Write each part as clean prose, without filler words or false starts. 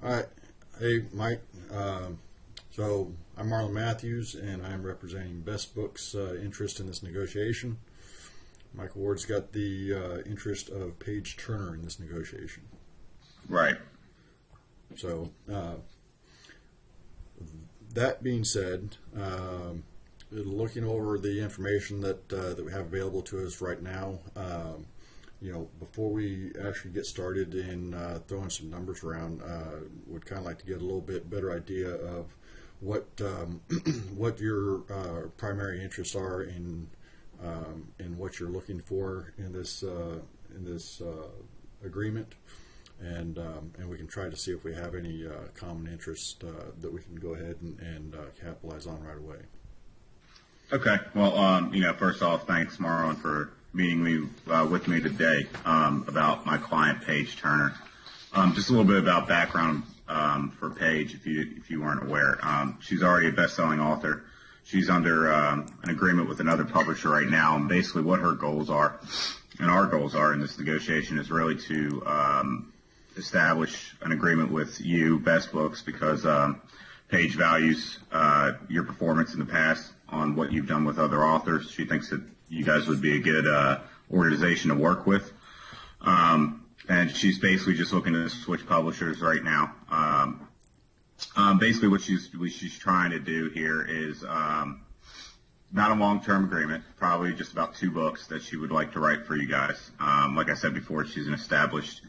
Hi, hey Mike. So I'm Marlin Matthews, and I'm representing Bestbooks' interest in this negotiation. Michael Ward's got the interest of Paige Turner in this negotiation. Right. So that being said, looking over the information that we have available to us right now, before we actually get started in throwing some numbers around, would kind of like to get a little bit better idea of what what your primary interests are in what you're looking for in this agreement, and we can try to see if we have any common interest that we can go ahead and capitalize on right away. Okay. Well, first off, thanks, Marlon, for meeting me with me today about my client, Paige Turner. Just a little bit about background for Paige, if you weren't aware. She's already a best-selling author. She's under an agreement with another publisher right now, and basically what her goals are and our goals are in this negotiation is really to establish an agreement with you, Bestbooks, because Paige values your performance in the past on what you've done with other authors. She thinks that you guys would be a good organization to work with. And she's basically just looking to switch publishers right now. Basically what she's trying to do here is not a long-term agreement, probably just about 2 books that she would like to write for you guys. Like I said before, she's an established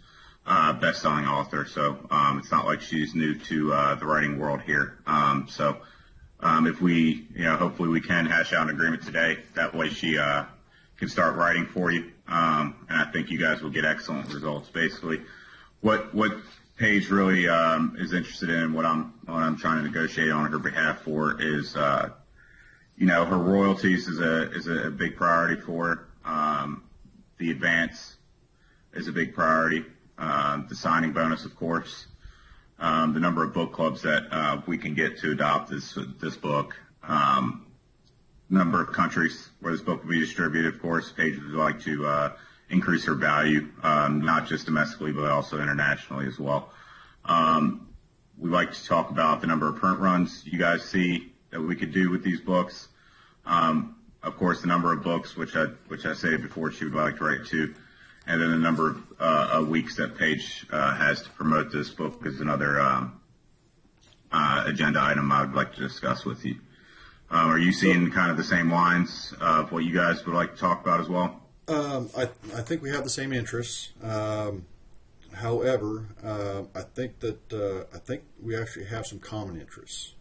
best-selling author, so it's not like she's new to the writing world here. If we, hopefully we can hash out an agreement today. That way she can start writing for you, and I think you guys will get excellent results. Basically, what Paige really is interested in, what I'm trying to negotiate on her behalf for is, her royalties is a big priority for her. The advance is a big priority. The signing bonus, of course. The number of book clubs that we can get to adopt this book, number of countries where this book will be distributed. Of course, Paige would like to increase her value, not just domestically but also internationally as well. We'd like to talk about the number of print runs you guys see that we could do with these books. Of course, the number of books, which I stated before, she would like to write too. And then the number of weeks that Paige has to promote this book is another agenda item I would like to discuss with you. Are you seeing kind of the same lines of what you guys would like to talk about as well? I think we have the same interests. However, I think we actually have some common interests.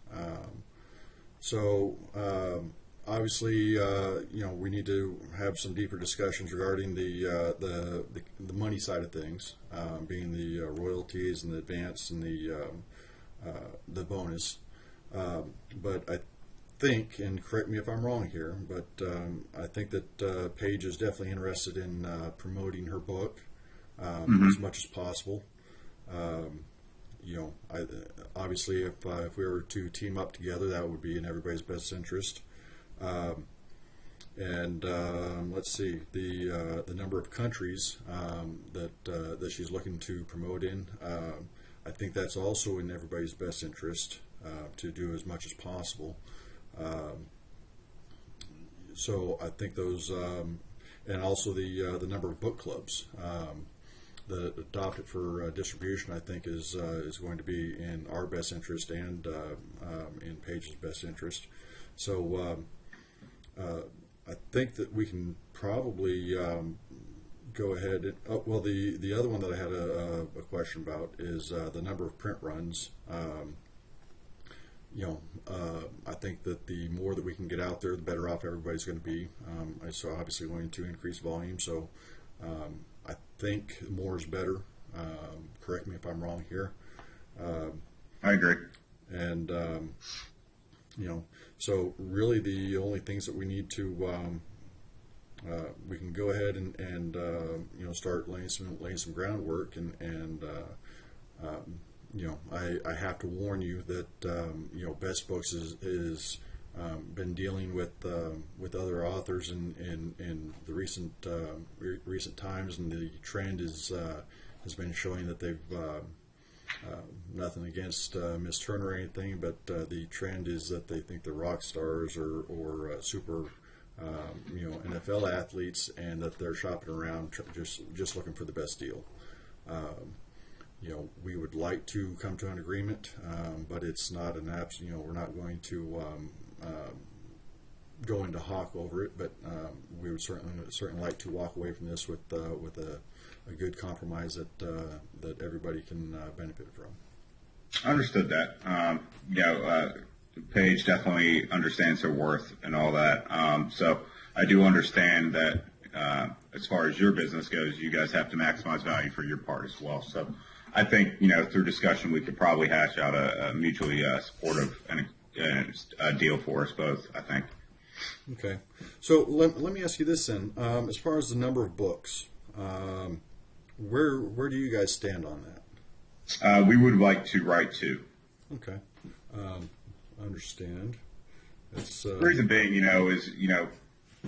Obviously, we need to have some deeper discussions regarding the money side of things, being the royalties and the advance and the bonus. But I think, and correct me if I'm wrong here, but I think that Paige is definitely interested in promoting her book as much as possible. Obviously, if we were to team up together, that would be in everybody's best interest. Let's see, the number of countries that she's looking to promote in. I think that's also in everybody's best interest to do as much as possible. So I think those, and also the number of book clubs that adopt it for distribution, I think is going to be in our best interest and in Paige's best interest. So I think that we can probably go ahead and, the other one that I had a question about is the number of print runs. I think that the more that we can get out there, the better off everybody's going to be. So obviously going to increase volume. So I think more is better. Correct me if I'm wrong here. I agree. And so really the only things that we need to we can go ahead and start laying some groundwork, and I have to warn you that Bestbooks is been dealing with other authors in the recent times, and the trend has been showing that they've Nothing against Miss Turner or anything, but the trend is that they think they're rock stars or super, NFL athletes, and that they're shopping around just looking for the best deal. We would like to come to an agreement, but it's not an we're not going to go into hawk over it. But we would certainly like to walk away from this with a good compromise that everybody can benefit from. I understood that. Paige definitely understands her worth and all that. So I do understand that as far as your business goes, you guys have to maximize value for your part as well. So I think, through discussion, we could probably hash out a mutually supportive and a deal for us both, I think. Okay. So let me ask you this then. As far as the number of books, where do you guys stand on that? We would like to write two. Okay. I understand. The reason being, is,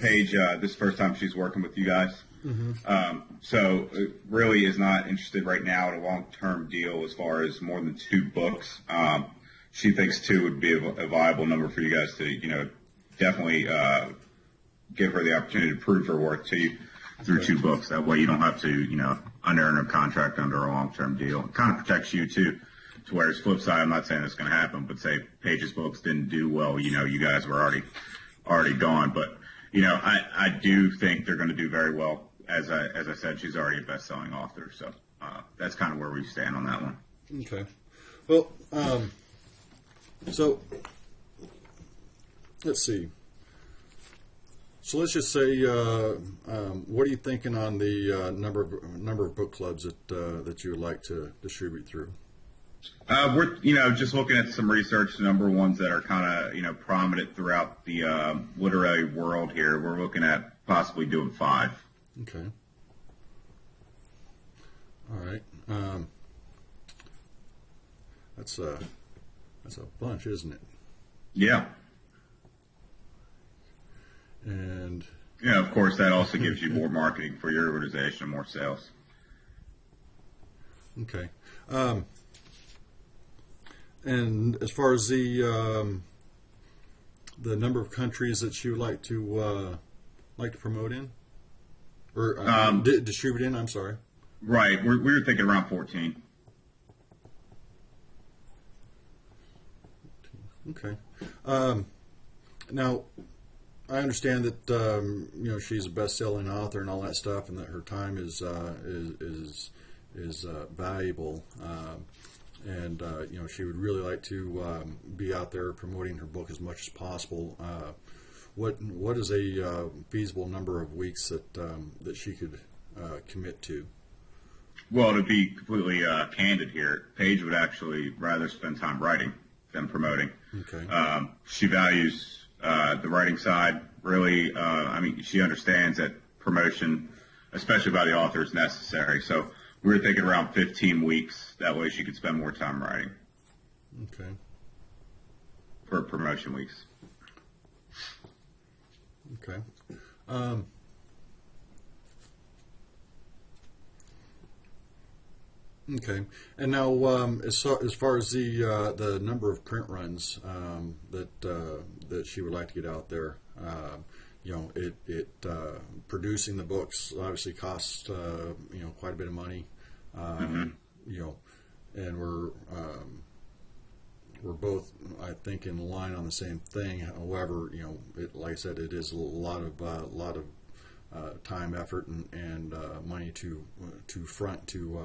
Paige, this is the first time she's working with you guys. Mm-hmm. So really is not interested right now in a long-term deal as far as more than 2 books. She thinks 2 would be a viable number for you guys to, definitely give her the opportunity to prove her worth to you through 2 books. That way you don't have to, under a contract under a long-term deal. It kind of protects you, too. To where it's flip side, I'm not saying it's going to happen, but say Paige's books didn't do well, you guys were already gone. But, I do think they're going to do very well. As I said, she's already a best-selling author. So that's kind of where we stand on that one. Okay. Well, so let's see. So let's just say, what are you thinking on the number of book clubs that you would like to distribute through? We're just looking at some research, number ones that are kind of prominent throughout the literary world here. We're looking at possibly doing 5. Okay. All right. That's a bunch, isn't it? Yeah. And of course, that also gives you more marketing for your organization, more sales. Okay. And as far as the number of countries that you would like to promote in, or distribute in, I'm sorry. Right. We were thinking around 14. Okay. Now, I understand that she's a best-selling author and all that stuff, and that her time is valuable. And she would really like to be out there promoting her book as much as possible. What is a feasible number of weeks that she could commit to? Well, to be completely candid here, Paige would actually rather spend time writing than promoting. Okay. She values the writing side. Really, she understands that promotion, especially by the author, is necessary. So we were thinking around 15 weeks. That way she could spend more time writing. Okay. For promotion weeks. Okay. Okay. And now, as far as the number of print runs that she would like to get out there, producing the books obviously costs quite a bit of money. And we're both, I think, in line on the same thing. However, like I said, it is a lot of time, effort, and money to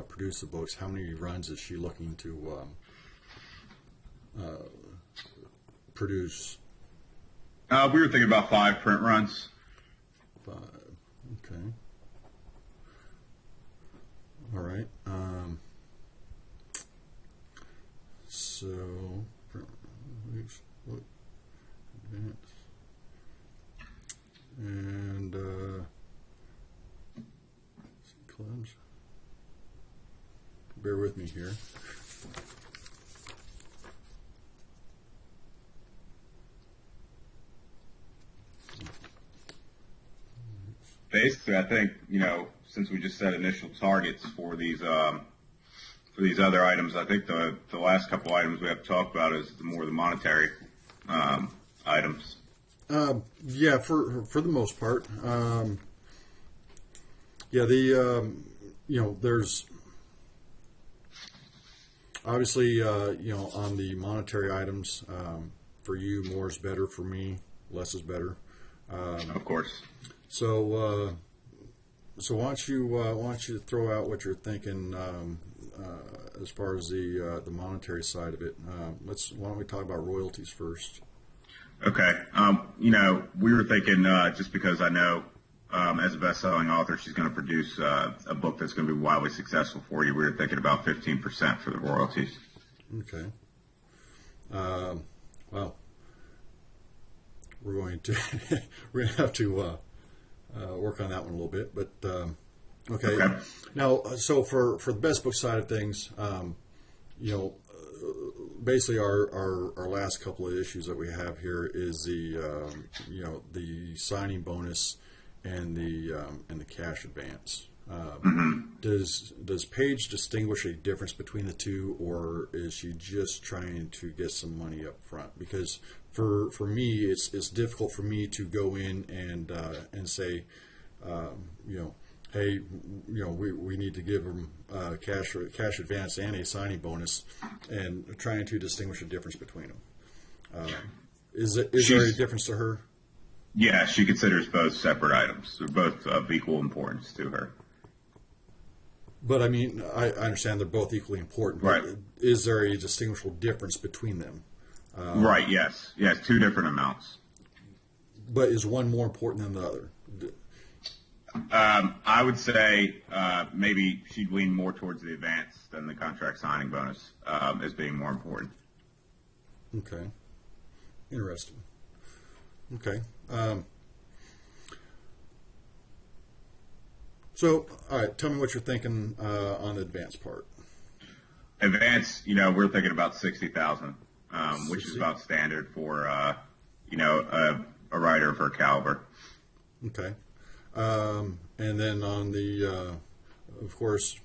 produce the books. How many runs is she looking to produce? We were thinking about 5 print runs. 5. Okay. All right. So, advance. And clubs. Bear with me here. Basically, I think, since we just set initial targets for these for these other items, I think the last couple items we have to talk about is the monetary items. Yeah, for the most part. Yeah, the there's obviously on the monetary items, for you, more is better. For me, less is better. Of course. So why don't you throw out what you're thinking as far as the monetary side of it? Why don't we talk about royalties first? Okay. We were thinking, just because I know, as a best-selling author, she's going to produce a book that's going to be wildly successful for you. We were thinking about 15% for the royalties. Okay. Well, we're going to have to work on that one a little bit, but okay. Now, so for the best book side of things, basically our last couple of issues that we have here is the signing bonus and the cash advance. Does Paige distinguish a difference between the two, or is she just trying to get some money up front? Because for me, it's difficult for me to go in and say, hey, we need to give them cash advance and a signing bonus, and trying to distinguish a difference between them. Is there a difference to her? Yeah, she considers both separate items. They're both of equal importance to her. But I mean, I understand they're both equally important. Right. Is there a distinguishable difference between them? Right. Yes. Yes. Two different amounts. But is one more important than the other? I would say maybe she'd lean more towards the advance than the contract signing bonus as being more important. Okay. Interesting. Okay. So, all right, tell me what you're thinking on the advance part. Advance, we're thinking about 60,000, which is about standard for a writer of her caliber. Okay. And then on the, of course,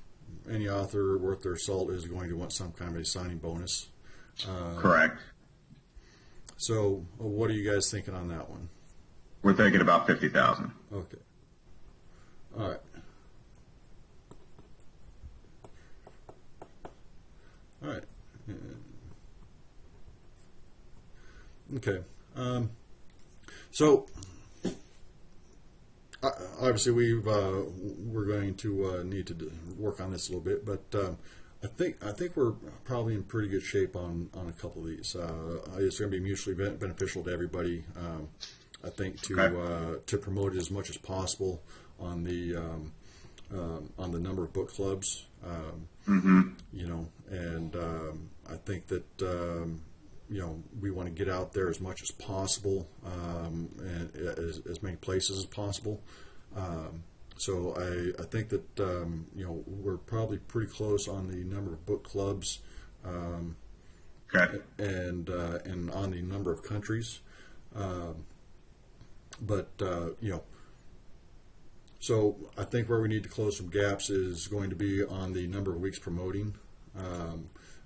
any author worth their salt is going to want some kind of a signing bonus. Correct. So, what are you guys thinking on that one? We're thinking about 50,000. Okay. All right. All right. Okay. So obviously we're going to need to work on this a little bit, but I think we're probably in pretty good shape on a couple of these. It's going to be mutually beneficial to everybody. I think to promote it as much as possible on the number of book clubs. And I think that we want to get out there as much as possible, and as many places as possible. So I think that we're probably pretty close on the number of book clubs, and on the number of countries. But so I think where we need to close some gaps is going to be on the number of weeks promoting,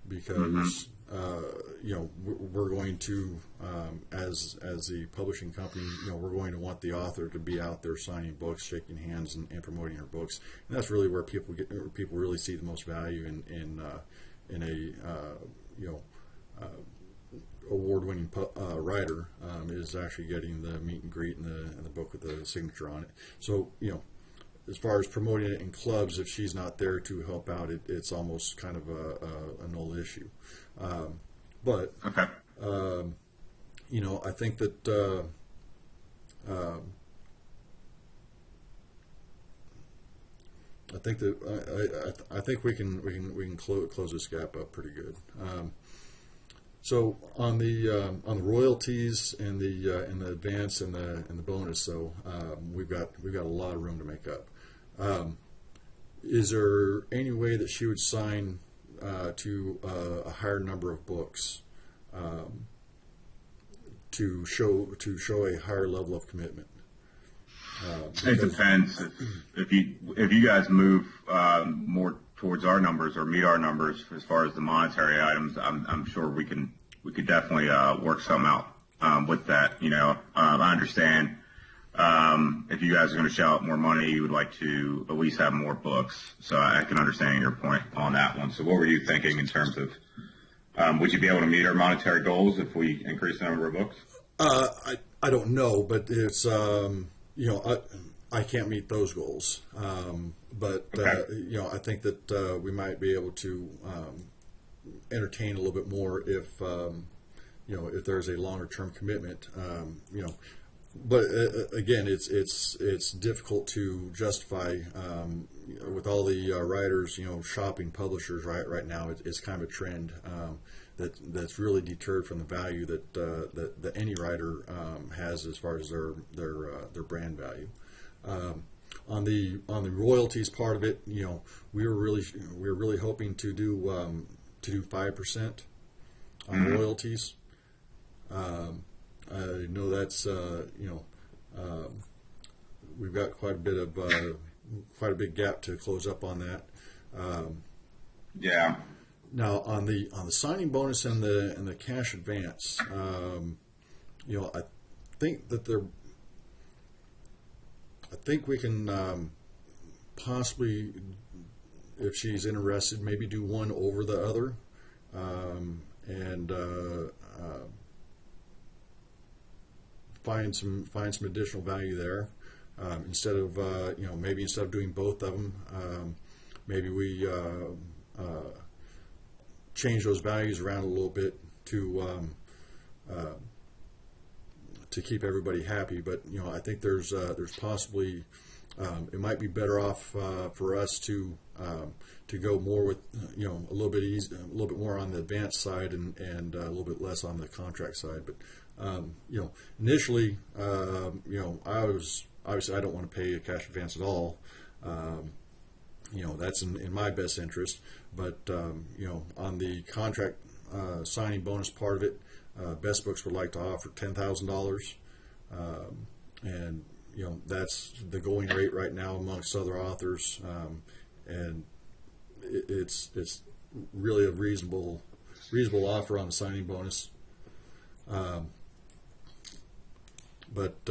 because we're going to, as the publishing company, we're going to want the author to be out there signing books, shaking hands, and promoting her books, and that's really where people really see the most value in a award-winning writer, is actually getting the meet and greet and the book with the signature on it. So as far as promoting it in clubs, if she's not there to help out, it's almost kind of a null issue. But okay. I think that I think we can close this gap up pretty good. So on the royalties and the advance and the bonus, so we've got a lot of room to make up. Is there any way that she would sign to a higher number of books to show a higher level of commitment? It depends. If you guys move more towards our numbers or meet our numbers as far as the monetary items, I'm sure we could definitely work something out with that. I understand if you guys are going to shell out more money, you would like to at least have more books. So I can understand your point on that one. So what were you thinking in terms of would you be able to meet our monetary goals if we increase the number of books? I don't know, but it's I can't meet those goals. But Okay. I think that we might be able to entertain a little bit more if there's a longer term commitment. But again, it's difficult to justify with all the writers shopping publishers right now. It's kind of a trend that's really deterred from the value that any writer has as far as their brand value. On the royalties part of it, we were really hoping to do 5% on royalties. I know that's we've got quite a big gap to close up on that. Yeah. Now on the signing bonus and the cash advance, I think that I think we can possibly, if she's interested, maybe do one over the other, and find some additional value there. Instead of maybe instead of doing both of them, maybe we change those values around a little bit to keep everybody happy. But I think there's possibly it might be better off for us to go more with a little bit more on the advanced side and a little bit less on the contract side. But initially, obviously I don't want to pay a cash advance at all. That's in my best interest. But on the contract signing bonus part of it, Bestbooks would like to offer $10,000, and that's the going rate right now amongst other authors, and it's really a reasonable offer on the signing bonus. But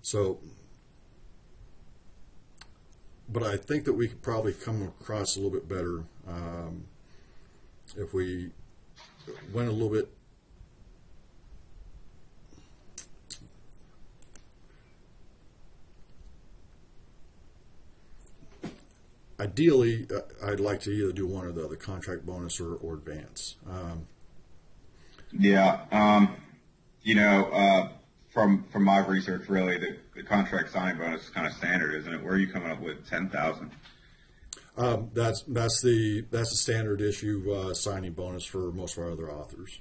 so, but I think that we could probably come across a little bit better if we went a little bit. Ideally, I'd like to either do one or the other, contract bonus or advance. From my research, really, the contract signing bonus is kind of standard, isn't it? Where are you coming up with 10,000? That's the standard issue signing bonus for most of our other authors.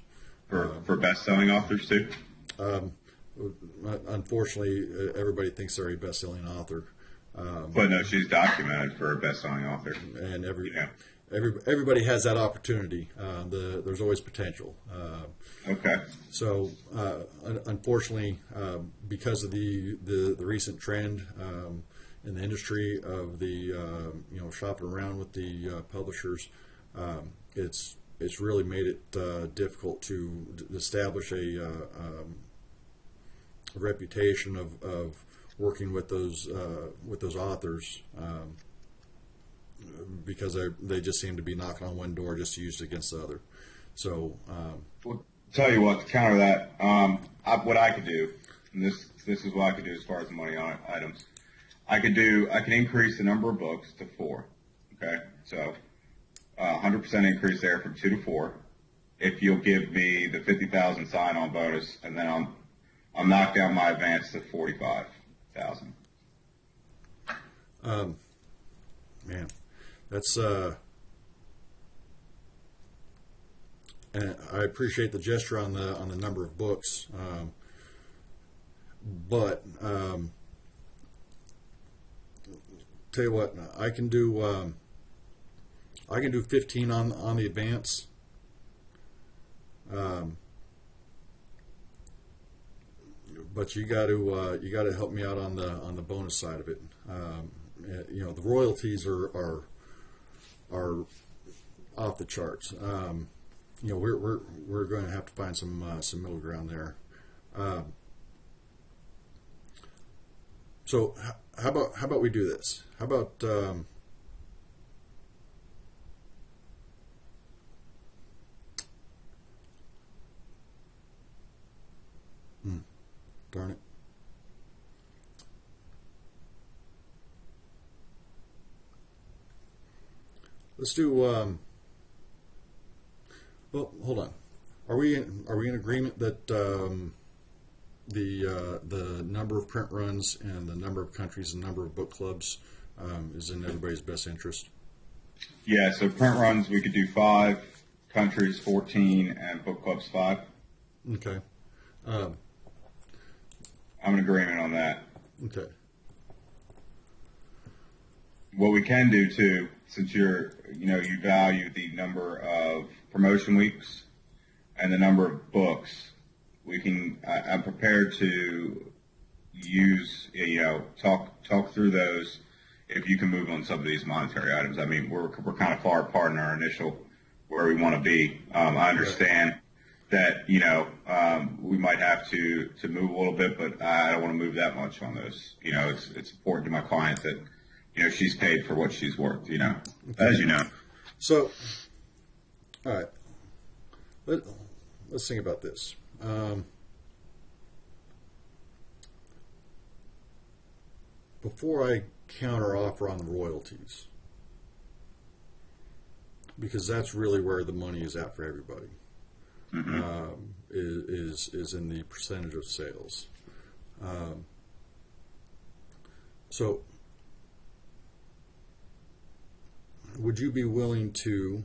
For best-selling authors too. Unfortunately, everybody thinks they're a best-selling author. But no, she's documented for a best-selling author. And everybody has that opportunity. There's always potential. Okay. So, unfortunately, because of the recent trend in the industry of the shopping around with the publishers, it's really made it difficult to establish a reputation of working with those authors, because they just seem to be knocking on one door just to use it against the other. So, well, tell you what, to counter that, what I could do, and this is what I could do as far as the money items. I can increase the number of books to 4. Okay, so 100% increase there from 2 to 4. If you'll give me the 50,000 sign-on bonus, and then I'll knock down my advance to 45,000. Man, that's and I appreciate the gesture on the number of books, but tell you what, I can do 15 on the advance. but you got to help me out on the bonus side of it. The royalties are off the charts. We're going to have to find some middle ground there. So how about we do this? How about darn it. Let's do. Well, hold on. Are we in agreement that the number of print runs and the number of countries and number of book clubs is in everybody's best interest? Yeah. So print runs we could do 5, countries 14, and book clubs 5. Okay. I'm in agreement on that. Okay. What we can do too, since you value the number of promotion weeks and the number of books, I'm prepared to use, talk through those if you can move on some of these monetary items. I mean, we're kind of far apart in our initial where we want to be. I understand that, we might have to move a little bit, but I don't want to move that much on those. It's important to my client that, she's paid for what she's worth, as you know. So, all right, let's think about this. Before I counter offer on the royalties, because that's really where the money is at for everybody, is in the percentage of sales. So, would you be willing to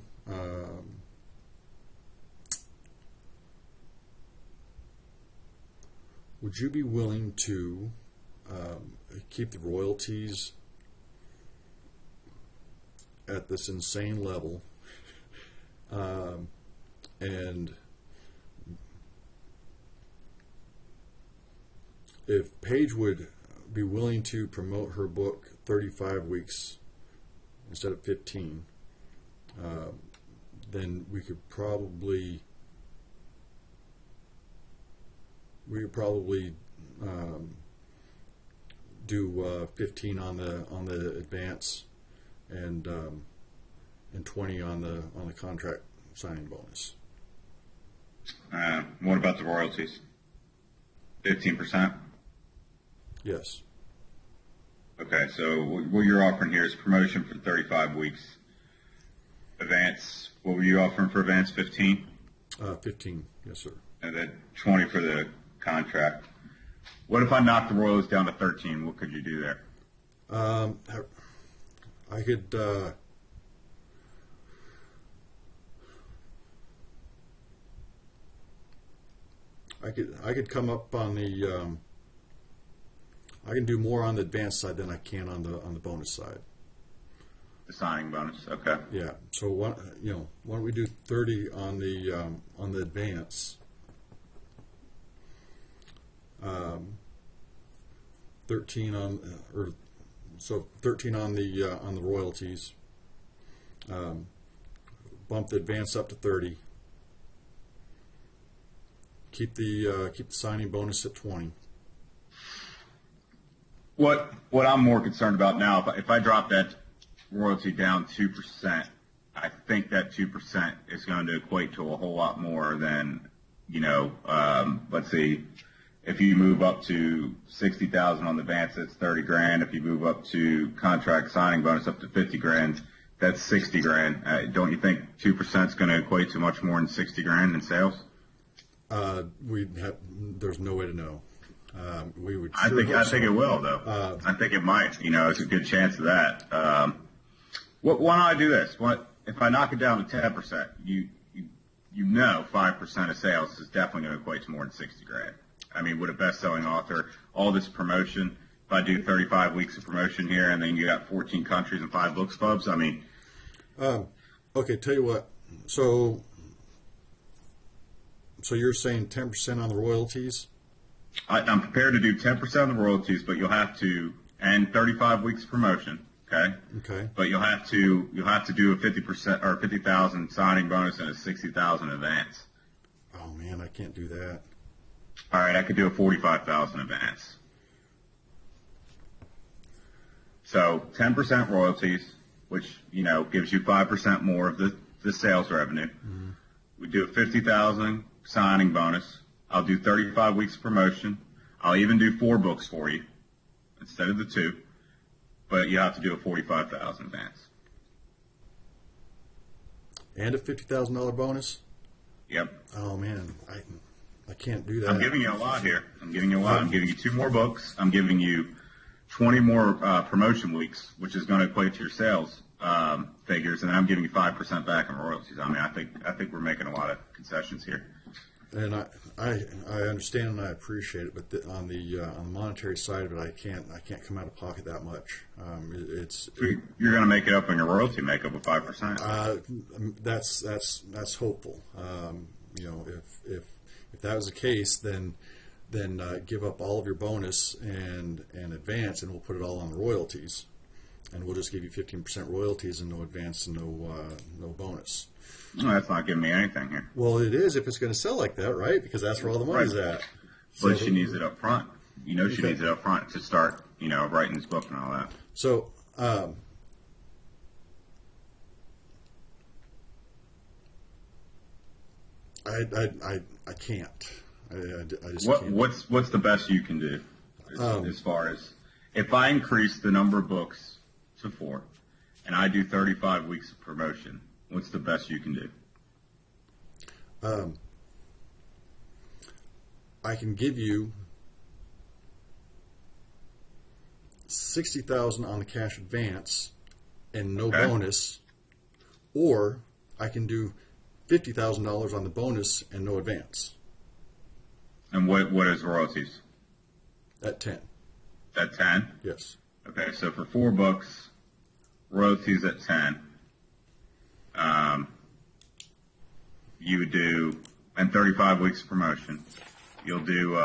keep the royalties at this insane level, and if Paige would be willing to promote her book 35 weeks instead of 15, then we could probably do 15 on the advance and 20 on the contract signing bonus. What about the royalties? 15%? Yes. Okay, so what you're offering here is promotion for 35 weeks. Advance, what were you offering for advance? 15? 15, yes, sir. And then 20 for the contract. What if I knocked the royalties down to 13? What could you do there? I could. I could come up on the. I can do more on the advanced side than I can on the bonus side. The signing bonus, okay. Yeah. So why don't we do 30 on the advance? 13 on so 13 on the royalties. Bump the advance up to 30. Keep the signing bonus at 20. What I'm more concerned about now, if I drop that royalty down 2%, I think that 2% is going to equate to a whole lot more than, let's see, if you move up to 60,000 on the advance, that's 30 grand. If you move up to contract signing bonus up to 50 grand, that's 60 grand. Don't you think 2% is going to equate to much more than 60 grand in sales? There's no way to know. We would. I think it will, though. I think it might. It's a good chance of that. Why don't I do this? If I knock it down to 10%? 5% of sales is definitely going to equate to more than 60 grand. I mean, with a best-selling author, all this promotion. If I do 35 weeks of promotion here, and then you got 14 countries and 5 books clubs, I mean. Okay, tell you what. So you're saying 10% on the royalties? I'm prepared to do 10% of the royalties, but you'll have to, and 35 weeks promotion. Okay. Okay. But you'll have to do a 50% or 50,000 signing bonus and a 60,000 advance. Oh man, I can't do that. All right, I could do a 45,000 advance. So 10% royalties, which gives you 5% more of the sales revenue. Mm-hmm. We do a 50,000 signing bonus. I'll do 35 weeks promotion. I'll even do 4 books for you instead of the 2. But you have to do a 45,000 advance. And a $50,000 bonus? Yep. Oh man, I can't do that. I'm giving you a lot here. I'm giving you a lot. I'm giving you 2 more books. I'm giving you 20 more promotion weeks, which is going to equate to your sales figures, and then I'm giving you 5% back in royalties. I mean, I think we're making a lot of concessions here. And I understand and I appreciate it, but on the monetary side of it, I can't come out of pocket that much. You're going to make it up on your royalty makeup of 5%. That's hopeful. If that was the case, then give up all of your bonus and advance, and we'll put it all on the royalties, and we'll just give you 15% royalties and no advance and no bonus. No, that's not giving me anything here. Well, it is if it's going to sell like that, right? Because that's where all the money's at. But she needs it up front. She needs it up front to start, writing this book and all that. So, I can't. I just can't. What's the best you can do as far as if I increase the number of books to 4 and I do 35 weeks of promotion? What's the best you can do? I can give you 60,000 on the cash advance and no bonus, or I can do $50,000 on the bonus and no advance. And what is royalties? At 10. At 10? Yes. Okay, so for 4 books, royalties at 10. You would do, and 35 weeks of promotion, you'll do,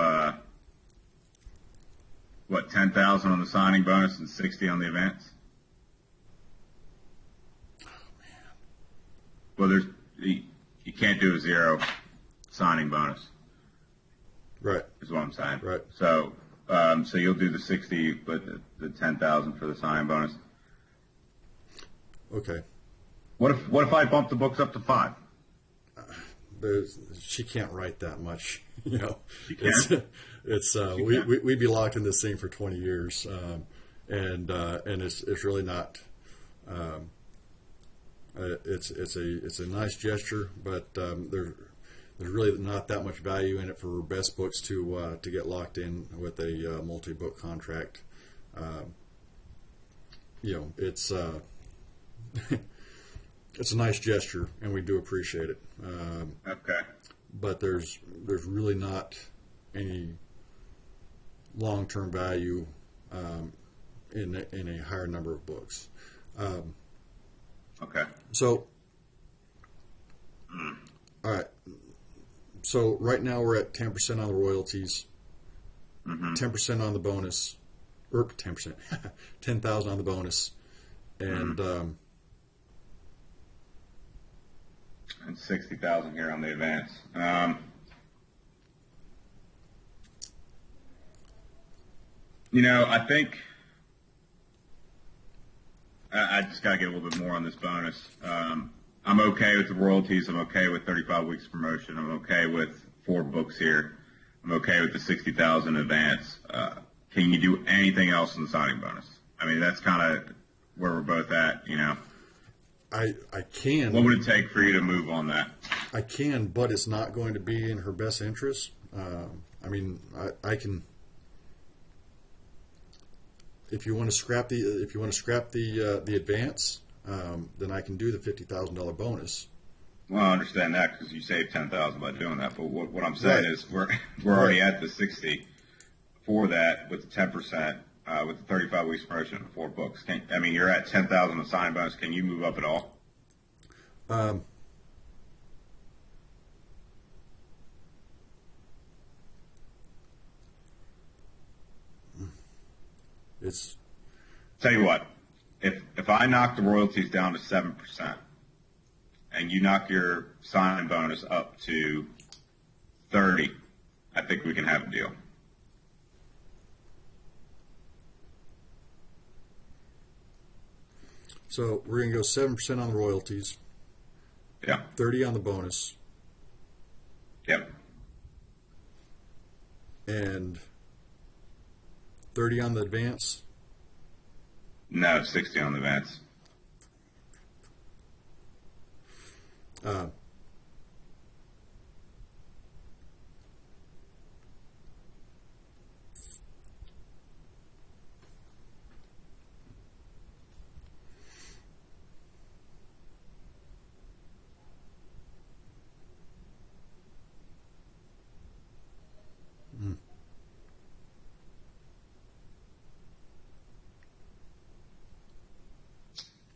10,000 on the signing bonus and 60 on the advance? Oh, man. Well, you can't do a 0 signing bonus. Right. Is what I'm saying. Right. So you'll do the 60, but the 10,000 for the signing bonus. Okay. What if I bump the books up to 5? She can't write that much, She can't. We'd be locked in this thing for 20 years, and it's really not. It's a nice gesture, but there's really not that much value in it for Bestbooks to get locked in with a multi-book contract. It's it's a nice gesture, and we do appreciate it. Okay. But there's really not any long-term value in a higher number of books. Okay. So, all right. So right now we're at 10% on the royalties, 10% on the bonus, or 10%, 10,000 on the bonus, and and 60,000 here on the advance. I think I just got to get a little bit more on this bonus. I'm okay with the royalties. I'm okay with 35 weeks promotion. I'm okay with 4 books here. I'm okay with the 60,000 advance. Can you do anything else in the signing bonus? I mean, that's kind of where we're both at, I can. What would it take for you to move on that? I can, but it's not going to be in her best interest. I can. If you want to scrap the advance, then I can do the $50,000 bonus. Well, I understand that because you saved 10,000 by doing that. But what I'm saying is we're already at the 60 for that with the 10%. With the 35 weeks promotion and 4 books. You're at 10,000 of signing bonus. Can you move up at all? it's Tell you what, if I knock the royalties down to 7%, and you knock your signing bonus up to 30, I think we can have a deal. so we're gonna go 7% on the royalties, Yeah. 30 on the bonus, Yep. and 30 on the advance. No, 60 on the advance. Uh,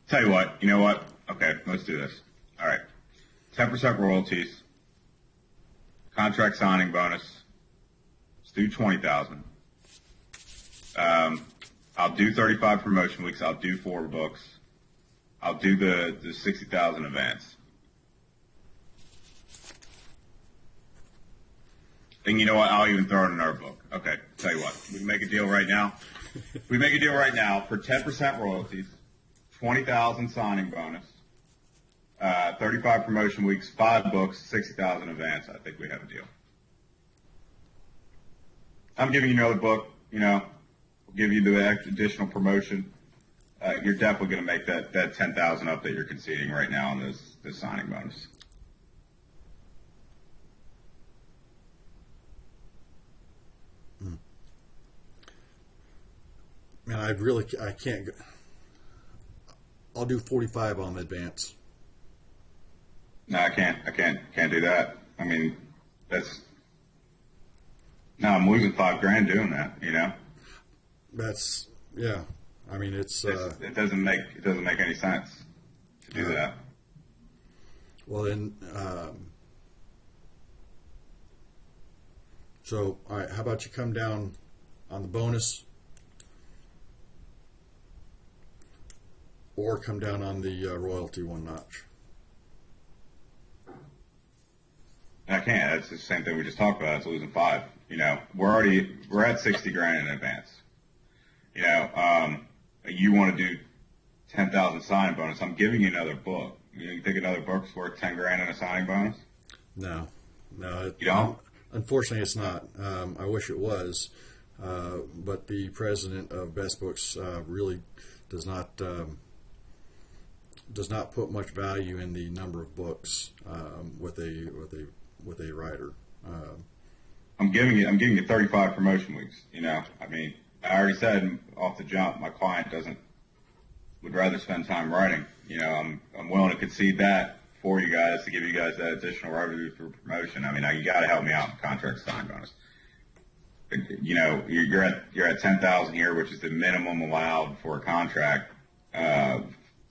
Tell you what, you know what? Okay, let's do this. All right. 10% royalties, contract signing bonus. Let's do 20,000. I'll do 35 promotion weeks. I'll do 4 books. I'll do the 60,000 advance. And you know what? I'll even throw it in our book. Okay, tell you what. We can make a deal right now. We make a deal right now for 10% royalties, 20,000 signing bonus, 35 promotion weeks, 5 books, 60,000 advance. I think we have a deal. I'm giving you another book. We'll give you the additional promotion. You're definitely going to make that 10,000 up that you're conceding right now on this signing bonus. Man, I can't. I'll do 45 on the advance. No, I can't do that. I mean, I'm losing $5,000 doing that. That's yeah. I mean, it doesn't make any sense to do that. Well, then, so all right. How about you come down on the bonus, or come down on the royalty one notch? I can't. That's the same thing we just talked about. It's losing 5. We're at 60 grand in advance. You want to do 10,000 signing bonus. I'm giving you another book. You think another book's worth 10 grand in a signing bonus? No. You don't? Unfortunately, it's not. I wish it was, but the president of Bestbooks really does not put much value in the number of books with a writer. I'm giving you 35 promotion weeks. I mean, I already said off the jump, my client would rather spend time writing. I'm willing to concede that for you guys to give you guys that additional revenue for promotion. I mean, you got to help me out in contract sign bonus. You're at 10,000 here, which is the minimum allowed for a contract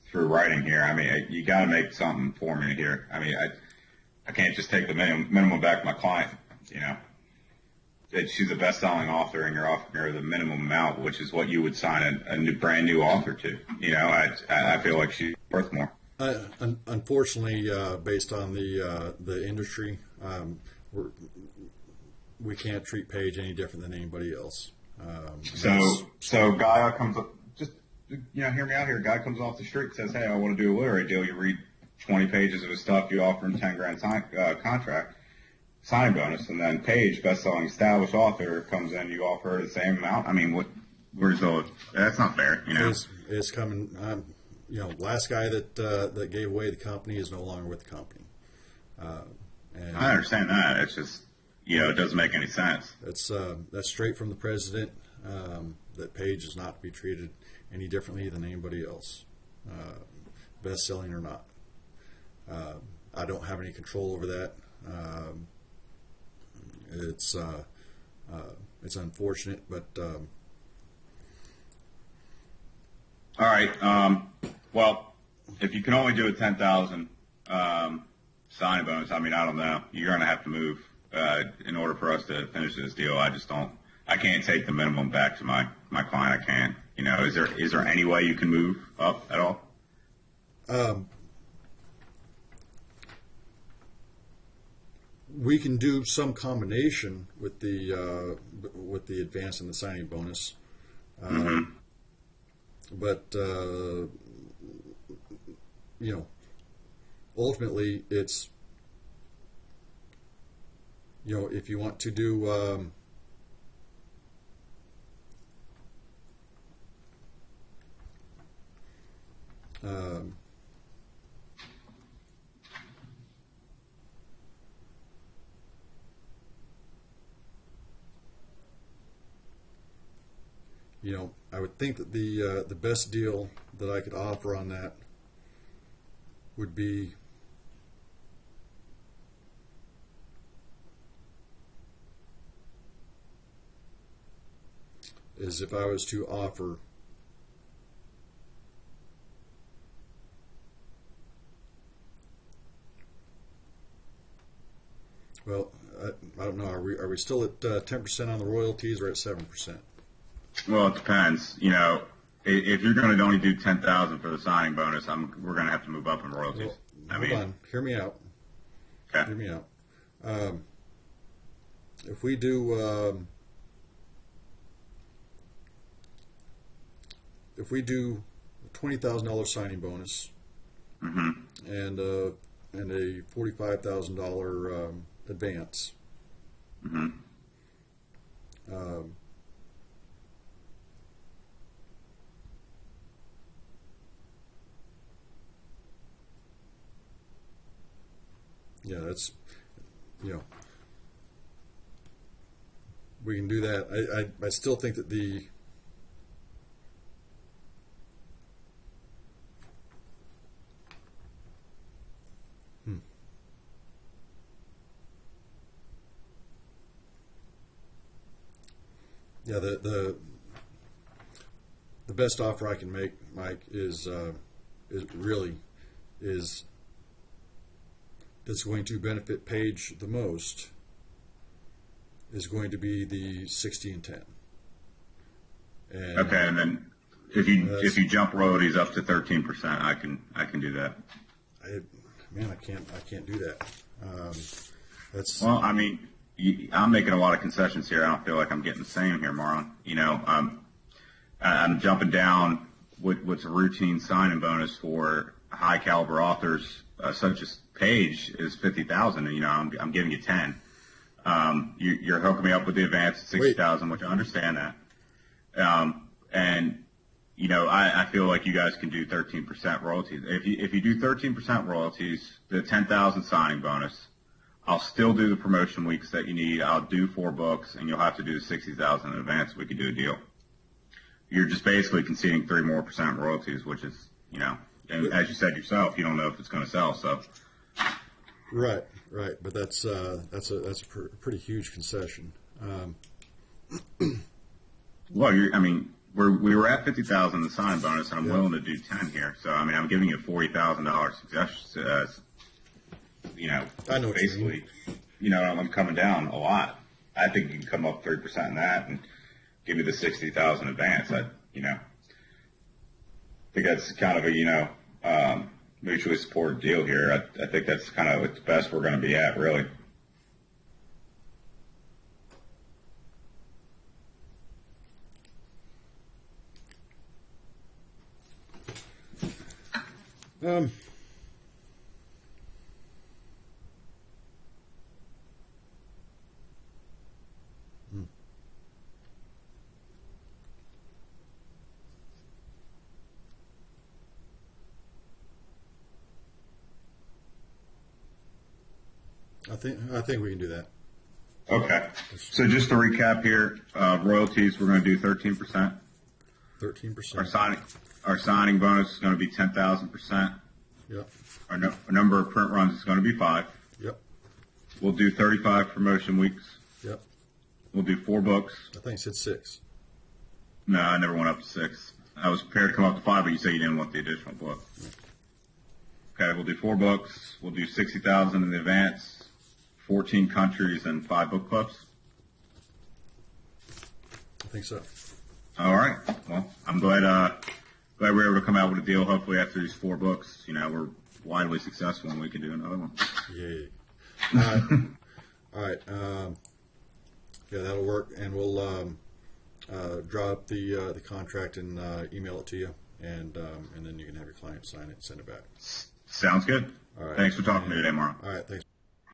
through writing here. I mean, you got to make something for me here. I mean, I can't just take the minimum back to my client. She's a best-selling author, and you're offering her the minimum amount, which is what you would sign a brand new author to. I feel like she's worth more. Unfortunately, based on the industry, we can't treat Paige any different than anybody else. So guy comes up, just hear me out here. Guy comes off the street and says, "Hey, I want to do a literary deal." You read 20 pages of his stuff, you offer him 10 grand contract. Signing bonus, and then Paige, best-selling established author, comes in. You offer her the same amount. I mean, that's not fair. It's coming. Last guy that gave away the company is no longer with the company. And I understand that. It's just it doesn't make any sense. That's straight from the president. That Paige is not to be treated any differently than anybody else, best-selling or not. I don't have any control over that. It's unfortunate, but all right. Well, if you can only do a 10,000 signing bonus, I mean, I don't know. You're going to have to move in order for us to finish this deal. I just don't. I can't take the minimum back to my client. I can't. You know, is there any way you can move up at all? We can do some combination with the advance and the signing bonus, but you know, ultimately it's, you know, if you want to do you know, I would think that the best deal that I could offer on that would be is if I was to offer well, I don't know. Are we still at 10% on the royalties or at 7%? Well, it depends. You know, if you're going to only do 10,000 for the signing bonus, we're going to have to move up in royalties. Well, hold on. Hear me out. Okay. Hear me out. If we do $20,000 signing bonus and a $45,000 advance. Yeah, that's, you know, we can do that. I still think that the yeah, the best offer I can make, Mike, is really that's going to benefit Paige the most is going to be the 60 and 10. And okay, and then if you jump royalties up to 13%, I can do that. I can't do that. That's well, I mean, I'm making a lot of concessions here. I don't feel like I'm getting the same here, Marlon. You know, I'm jumping down what's a routine signing bonus for high caliber authors such as Paige is 50,000, and you know I'm giving you 10. You're hooking me up with the advance at 60,000, which I understand that. And you know I feel like you guys can do 13% royalties. If you do 13% royalties, the 10,000 signing bonus, I'll still do the promotion weeks that you need. I'll do 4 books, and you'll have to do the 60,000 in advance. We could do a deal. You're just basically conceding 3% more royalties, which is, you know, and as you said yourself, you don't know if it's going to sell. So, right, but that's a pretty huge concession. Well, I mean, we were at 50,000 in the sign bonus, and I'm willing to do 10 here. So, I mean, I'm giving you a $40,000 suggestion. You know, I know basically, you know, I'm coming down a lot. I think you can come up 3% in that and give me the 60,000 advance. You know, I think that's kind of a, you know, mutually supported deal here. I think that's kind of the best we're going to be at, really. I think we can do that. Okay. So just to recap here, royalties, we're going to do 13%. 13%. Our signing bonus is going to be 10,000%. Yep. Our number of print runs is going to be 5. Yep. We'll do 35 promotion weeks. Yep. We'll do 4 books. I think it said 6. No, I never went up to 6. I was prepared to come up to 5, but you say you didn't want the additional book. Okay, we'll do 4 books. We'll do 60,000 in the advance, 14 countries, and 5 book clubs. I think so. All right. Well, I'm glad we were able to come out with a deal. Hopefully, after these 4 books, we're widely successful and we can do another one. Yay. All right. Yeah, that'll work, and we'll draw up the contract and email it to you, and then you can have your client sign it and send it back. Sounds good. All right. Thanks for talking to me today, Marlin. All right. Thanks.